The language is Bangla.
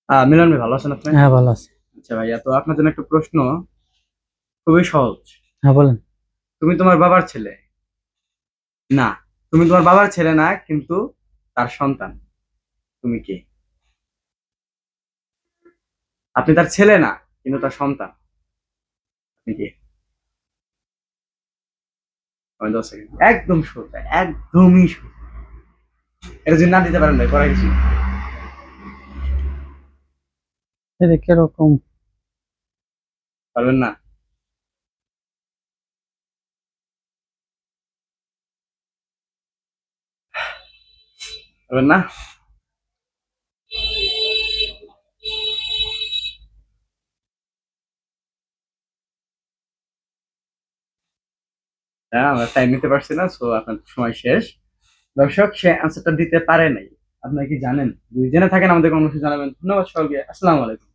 মিলন ভাই, ভালো আছেন আপনি? হ্যাঁ, ভালো আছি। আচ্ছা ভাইয়া, তো আপনার জন্য একটা প্রশ্ন, খুবই সহজ। হ্যাঁ, বলেন। তুমি তোমার বাবার ছেলে না, তুমি তোমার বাবার ছেলে না, কিন্তু তার সন্তান। তুমি কে? আপনি তার ছেলে না, কিন্তু তার সন্তান। আপনি কে? আমি 10 সেকেন্ড, একদম সোজা, একদমই সোজা। এটা যদি না দিতে পারেন ভাই, করা কিছু না। এটা কিরকম? পারবেন না? পারবেন না? হ্যাঁ, আমরা টাইম নিতে পারছি না, সো আপনার সময় শেষ। দর্শক, সে অ্যান্সারটা দিতে পারে নাই। আপনারা কি জানেন? যদি জেনে থাকেন আমাদের অবশ্যই জানাবেন। ধন্যবাদ সকলকে। আসসালামু আলাইকুম।